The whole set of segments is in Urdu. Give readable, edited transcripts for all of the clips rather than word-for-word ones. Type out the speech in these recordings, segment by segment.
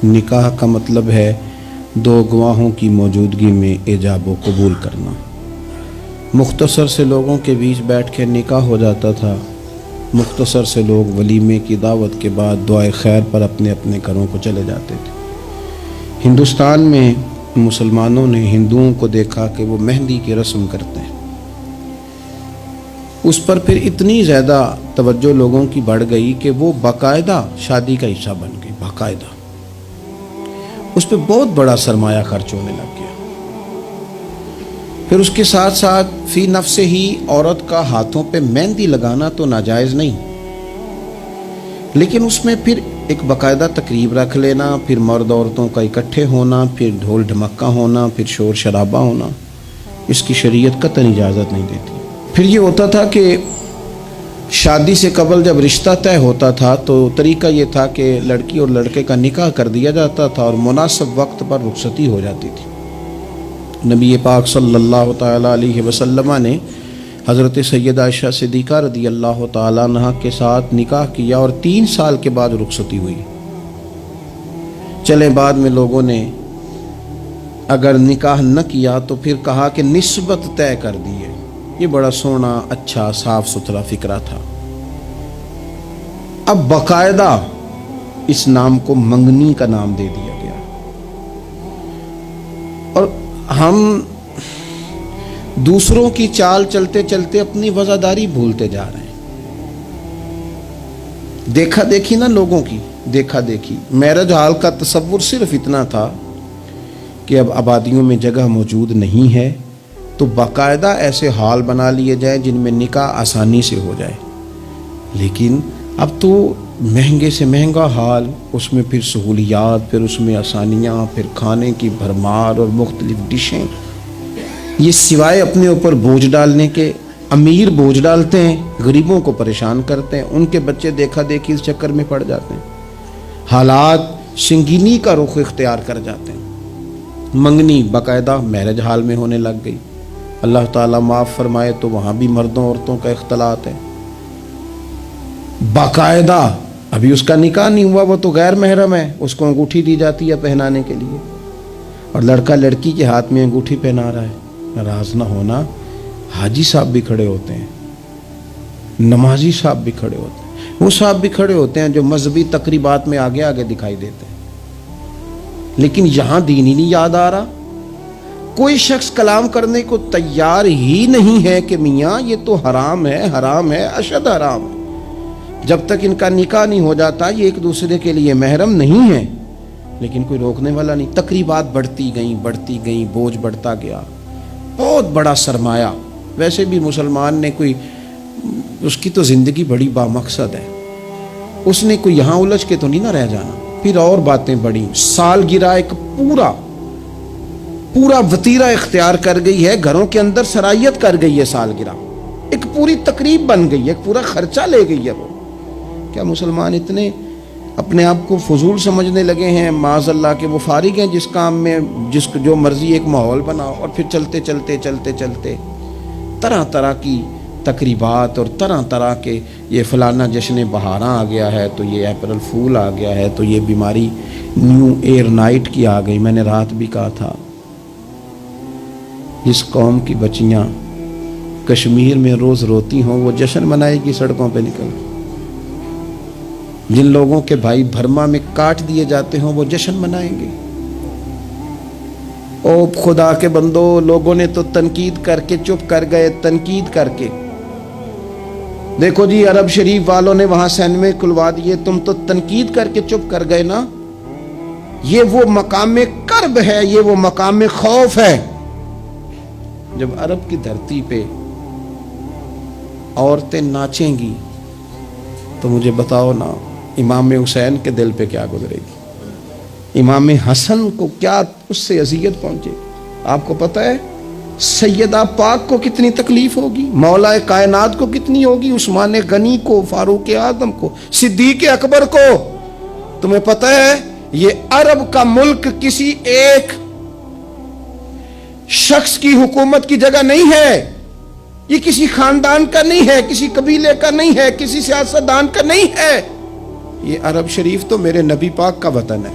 نکاح کا مطلب ہے دو گواہوں کی موجودگی میں ایجاب و قبول کرنا۔ مختصر سے لوگوں کے بیچ بیٹھ کے نکاح ہو جاتا تھا، مختصر سے لوگ ولیمے کی دعوت کے بعد دعائے خیر پر اپنے اپنے گھروں کو چلے جاتے تھے۔ ہندوستان میں مسلمانوں نے ہندوؤں کو دیکھا کہ وہ مہندی کی رسم کرتے ہیں، اس پر پھر اتنی زیادہ توجہ لوگوں کی بڑھ گئی کہ وہ باقاعدہ شادی کا حصہ بن گئی، باقاعدہ اس پہ بہت بڑا سرمایہ خرچ ہونے لگ گیا۔ پھر اس کے ساتھ ساتھ فی نفس ہی عورت کا ہاتھوں پہ مہندی لگانا تو ناجائز نہیں، لیکن اس میں پھر ایک باقاعدہ تقریب رکھ لینا، پھر مرد عورتوں کا اکٹھے ہونا، پھر ڈھول ڈھمکا ہونا، پھر شور شرابہ ہونا، اس کی شریعت قطعاً اجازت نہیں دیتی۔ پھر یہ ہوتا تھا کہ شادی سے قبل جب رشتہ طے ہوتا تھا تو طریقہ یہ تھا کہ لڑکی اور لڑکے کا نکاح کر دیا جاتا تھا اور مناسب وقت پر رخصتی ہو جاتی تھی۔ نبی پاک صلی اللہ تعالیٰ علیہ وسلم نے حضرت سیدہ عائشہ صدیقہ رضی اللہ تعالیٰ عنہ کے ساتھ نکاح کیا اور 3 سال کے بعد رخصتی ہوئی۔ چلے بعد میں لوگوں نے اگر نکاح نہ کیا تو پھر کہا کہ نسبت طے کر دی ہے۔ یہ بڑا سونا، اچھا، صاف ستھرا فکرہ تھا۔ اب باقاعدہ اس نام کو منگنی کا نام دے دیا گیا، اور ہم دوسروں کی چال چلتے چلتے اپنی وفاداری بھولتے جا رہے ہیں۔ دیکھا دیکھی نا لوگوں کی، دیکھا دیکھی۔ میرج ہال کا تصور صرف اتنا تھا کہ اب آبادیوں میں جگہ موجود نہیں ہے تو باقاعدہ ایسے ہال بنا لیے جائیں جن میں نکاح آسانی سے ہو جائے، لیکن اب تو مہنگے سے مہنگا ہال، اس میں پھر سہولیات، پھر اس میں آسانیاں، پھر کھانے کی بھرمار اور مختلف ڈشیں۔ یہ سوائے اپنے اوپر بوجھ ڈالنے کے، امیر بوجھ ڈالتے ہیں، غریبوں کو پریشان کرتے ہیں، ان کے بچے دیکھا دیکھی اس چکر میں پڑ جاتے ہیں، حالات سنگینی کا رخ اختیار کر جاتے ہیں۔ منگنی باقاعدہ میرج ہال میں ہونے لگ گئی۔ اللہ تعالیٰ معاف فرمائے تو وہاں بھی مردوں عورتوں کا اختلاط ہے باقاعدہ۔ ابھی اس کا نکاح نہیں ہوا، وہ تو غیر محرم ہے، اس کو انگوٹھی دی جاتی ہے پہنانے کے لیے، اور لڑکا لڑکی کے ہاتھ میں انگوٹھی پہنا رہا ہے۔ ناراض نہ ہونا، حاجی صاحب بھی کھڑے ہوتے ہیں، نمازی صاحب بھی کھڑے ہوتے ہیں، وہ صاحب بھی کھڑے ہوتے ہیں جو مذہبی تقریبات میں آگے آگے دکھائی دیتے ہیں، لیکن یہاں دین ہی نہیں یاد آ رہا۔ کوئی شخص کلام کرنے کو تیار ہی نہیں ہے کہ میاں یہ تو حرام ہے، حرام ہے، اشد حرام ہے۔ جب تک ان کا نکاح نہیں ہو جاتا یہ ایک دوسرے کے لیے محرم نہیں ہے، لیکن کوئی روکنے والا نہیں۔ تقریبات بڑھتی گئیں، بوجھ بڑھتا گیا، بہت بڑا سرمایہ۔ ویسے بھی مسلمان نے کوئی، اس کی تو زندگی بڑی بامقصد ہے، اس نے کوئی یہاں الجھ کے تو نہیں نہ رہ جانا۔ پھر اور باتیں بڑی، سالگرہ ایک پورا وتیرہ اختیار کر گئی ہے، گھروں کے اندر سرائیت کر گئی ہے سالگرہ، ایک پوری تقریب بن گئی ہے، ایک پورا خرچہ لے گئی ہے وہ۔ کیا مسلمان اتنے اپنے آپ کو فضول سمجھنے لگے ہیں معاذ اللہ کہ وہ فارغ ہیں جس کام میں جو مرضی ایک ماحول بناؤ، اور پھر چلتے چلتے طرح طرح کی تقریبات اور طرح طرح کے، یہ فلانا جشن بہاراں آ گیا ہے تو یہ اپریل فول آ گیا ہے تو یہ بیماری نیو ایئر نائٹ کی آ گئی۔ میں نے رات بھی کہا تھا، جس قوم کی بچیاں کشمیر میں روز روتی ہوں وہ جشن منائے گی سڑکوں پہ نکل، جن لوگوں کے بھائی برما میں کاٹ دیے جاتے ہوں وہ جشن منائیں گے۔ او خدا کے بندو، لوگوں نے تو تنقید کر کے چپ کر گئے، تنقید کر کے۔ دیکھو جی عرب شریف والوں نے وہاں سینمے کھلوا دیے، تم تو تنقید کر کے چپ کر گئے نا۔ یہ وہ مقام کرب ہے، یہ وہ مقام خوف ہے۔ جب عرب کی دھرتی پہ عورتیں ناچیں گی تو مجھے بتاؤ نا امام حسین کے دل پہ کیا گزرے گی، امام حسن کو کیا اس سے اذیت پہنچے گی۔ آپ کو پتہ ہے سیدہ پاک کو کتنی تکلیف ہوگی، مولا کائنات کو کتنی ہوگی، عثمان غنی کو، فاروق اعظم کو، صدیق اکبر کو۔ تمہیں پتہ ہے یہ عرب کا ملک کسی ایک شخص کی حکومت کی جگہ نہیں ہے، یہ کسی خاندان کا نہیں ہے، کسی قبیلے کا نہیں ہے، کسی سیاستدان کا نہیں ہے، یہ عرب شریف تو میرے نبی پاک کا وطن ہے۔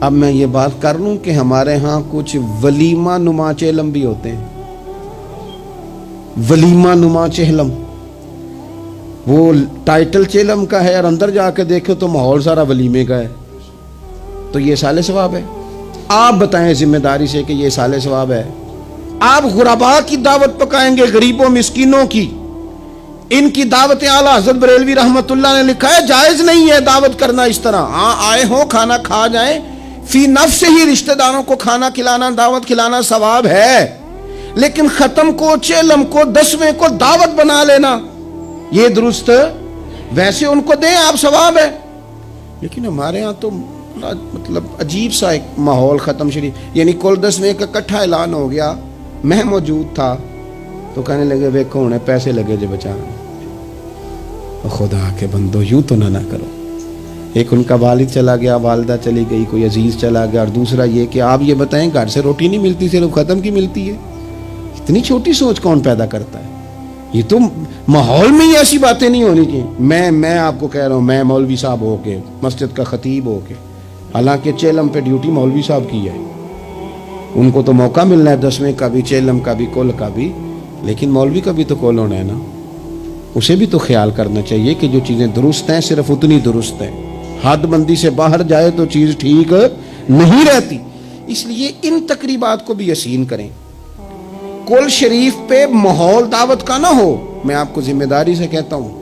اب میں یہ بات کر لوں کہ ہمارے ہاں کچھ ولیمہ نما چہلم بھی ہوتے ہیں، ولیمہ نما چہلم، وہ ٹائٹل چہلم کا ہے اور اندر جا کے دیکھو تو ماحول سارا ولیمے کا ہے، تو یہ سال ثواب ہے؟ آپ بتائیں ذمہ داری سے کہ یہ سال ثواب ہے؟ آپ غرباء کی دعوت پکائیں گے، غریبوں مسکینوں کی، ان کی دعوتیں اعلیٰ حضرت بریلوی رحمت اللہ نے لکھا ہے جائز نہیں ہے دعوت کرنا اس طرح، ہاں آئے ہوں کھانا کھا جائیں، فی نفس سے ہی رشتہ داروں کو کھانا کھلانا دعوت کھلانا ثواب ہے، لیکن ختم کو چیلم کو 10ویں کو دعوت بنا لینا یہ درست؟ ویسے ان کو دیں آپ ثواب ہے، لیکن ہمارے ہاں تو مطلب عجیب سا ایک ماحول ختم شریف، یعنی کل 10ویں کا اکٹھا اعلان ہو گیا، میں موجود تھا تو کہنے لگے ویکھو انہیں پیسے لگے جو بچانے، خدا کے بندو یوں تو نہ کرو، ایک ان کا والد چلا گیا، والدہ چلی گئی، کوئی عزیز چلا گیا، اور دوسرا یہ کہ آپ یہ بتائیں گھر سے روٹی نہیں ملتی صرف ختم کی ملتی ہے، اتنی چھوٹی سوچ کون پیدا کرتا ہے؟ یہ تو ماحول میں ہی ایسی باتیں نہیں ہونی چاہیے۔ میں آپ کو کہہ رہا ہوں، میں مولوی صاحب ہو کے مسجد کا خطیب ہو کے، حالانکہ چیلم پہ ڈیوٹی مولوی صاحب کی ہے، ان کو تو موقع ملنا ہے 10ویں کا بھی، چیلم کا بھی، کل کا بھی، لیکن مولوی کا بھی تو کول ہونا ہے نا، اسے بھی تو خیال کرنا چاہیے کہ جو چیزیں درست ہیں صرف اتنی درست ہیں، حد بندی سے باہر جائے تو چیز ٹھیک نہیں رہتی۔ اس لیے ان تقریبات کو بھی یقین کریں، کل شریف پہ ماحول دعوت کا نہ ہو۔ میں آپ کو ذمہ داری سے کہتا ہوں،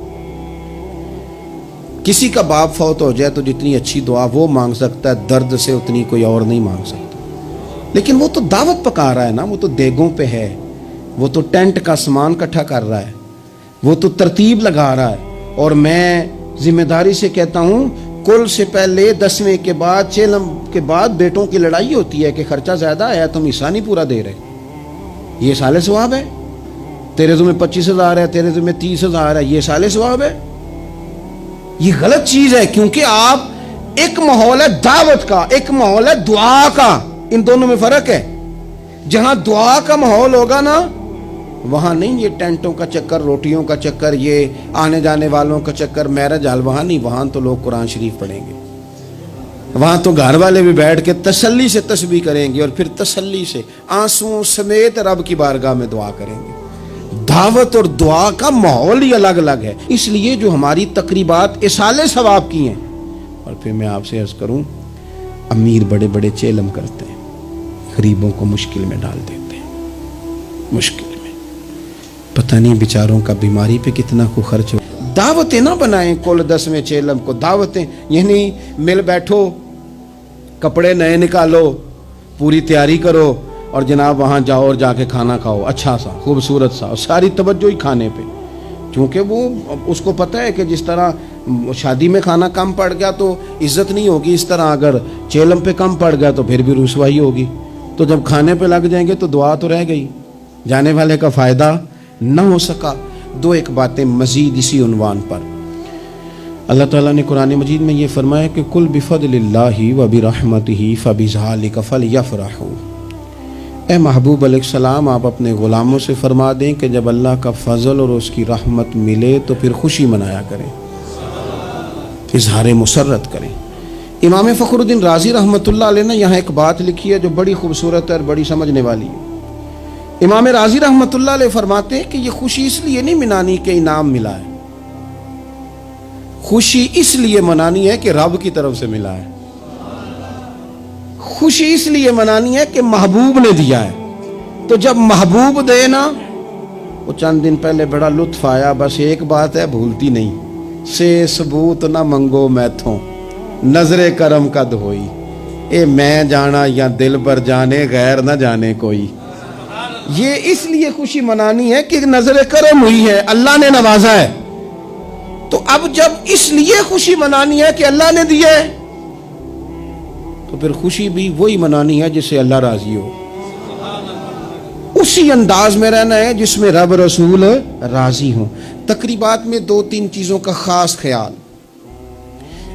کسی کا باپ فوت ہو جائے تو جتنی اچھی دعا وہ مانگ سکتا ہے درد سے اتنی کوئی اور نہیں مانگ سکتا، لیکن وہ تو دعوت پکا رہا ہے نا، وہ تو دیگوں پہ ہے، وہ تو ٹینٹ کا سامان اکٹھا کر رہا ہے، وہ تو ترتیب لگا رہا ہے۔ اور میں ذمہ داری سے کہتا ہوں، کل سے پہلے 10ویں کے بعد چیلم کے بعد بیٹوں کی لڑائی ہوتی ہے کہ خرچہ زیادہ ہے تم حصہ نہیں پورا دے رہے، یہ سال ثواب ہے؟ تیرے ذمہ 25,000 ہے، تیرے ذمہ 30,000 ہے، یہ سال ثواب ہے؟ یہ غلط چیز ہے، کیونکہ آپ ایک ماحول ہے دعوت کا، ایک ماحول ہے دعا کا، ان دونوں میں فرق ہے۔ جہاں دعا کا ماحول ہوگا نا وہاں نہیں یہ ٹینٹوں کا چکر، روٹیوں کا چکر، یہ آنے جانے والوں کا چکر، میرج حال، وہاں نہیں، وہاں تو لوگ قرآن شریف پڑھیں گے، وہاں تو گھر والے بھی بیٹھ کے تسلی سے تسبیح کریں گے اور پھر تسلی سے آنسوؤں سمیت رب کی بارگاہ میں دعا کریں گے۔ دعوت اور دعا کا ماحول ہی الگ الگ ہے، اس لیے جو ہماری تقریبات اصال ثواب کی ہیں۔ اور پھر میں آپ سے عرض کروں، امیر بڑے بڑے چیلم کرتے ہیں، غریبوں کو مشکل میں ڈال دیتے ہیں، مشکل میں، پتہ نہیں بیچاروں کا بیماری پہ کتنا کو خرچ ہو۔ دعوتیں نہ بنائیں کل 10ویں چیلم کو، دعوتیں یعنی مل بیٹھو، کپڑے نئے نکالو، پوری تیاری کرو اور جناب وہاں جاؤ اور جا کے کھانا کھاؤ، اچھا سا خوبصورت سا، اور ساری توجہ ہی کھانے پہ، کیونکہ وہ اس کو پتہ ہے کہ جس طرح شادی میں کھانا کم پڑ گیا تو عزت نہیں ہوگی، اس طرح اگر چیلم پہ کم پڑ گیا تو پھر بھی رسوائی ہوگی، تو جب کھانے پہ لگ جائیں گے تو دعا تو رہ گئی، جانے والے کا فائدہ نہ ہو سکا۔ دو ایک باتیں مزید اسی عنوان پر، اللہ تعالیٰ نے قرآن مجید میں یہ فرمایا کہ کل بفضل اللہ وبرحمتہ فبذلک فلیفرحوا۔ اے محبوب علیہ السلام، آپ اپنے غلاموں سے فرما دیں کہ جب اللہ کا فضل اور اس کی رحمت ملے تو پھر خوشی منایا کریں، اظہار مسرت کریں۔ امام فخر الدین رازی رحمۃ اللہ علیہ نے یہاں ایک بات لکھی ہے جو بڑی خوبصورت ہے اور بڑی سمجھنے والی ہے۔ امام رازی رحمۃ اللہ علیہ فرماتے ہیں کہ یہ خوشی اس لیے نہیں منانی کہ انعام ملا ہے، خوشی اس لیے منانی ہے کہ رب کی طرف سے ملا ہے، خوشی اس لیے منانی ہے کہ محبوب نے دیا ہے۔ تو جب محبوب دے نا، وہ چند دن پہلے بڑا لطف آیا، بس ایک بات ہے بھولتی نہیں، سے ثبوت نہ منگو میتھوں نظر کرم کا دھوئی، اے میں جانا یا دل بر جانے غیر نہ جانے کوئی۔ یہ اس لیے خوشی منانی ہے کہ نظر کرم ہوئی ہے، اللہ نے نوازا ہے۔ تو اب جب اس لیے خوشی منانی ہے کہ اللہ نے دیا ہے تو پھر خوشی بھی وہی منانی ہے جس سے اللہ راضی ہو، اسی انداز میں رہنا ہے جس میں رب رسول راضی ہوں۔ تقریبات میں 2-3 چیزوں کا خاص خیال،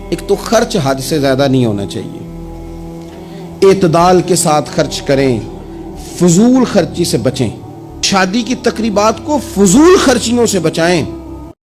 ایک تو خرچ حد سے زیادہ نہیں ہونا چاہیے، اعتدال کے ساتھ خرچ کریں، فضول خرچی سے بچیں، شادی کی تقریبات کو فضول خرچیوں سے بچائیں۔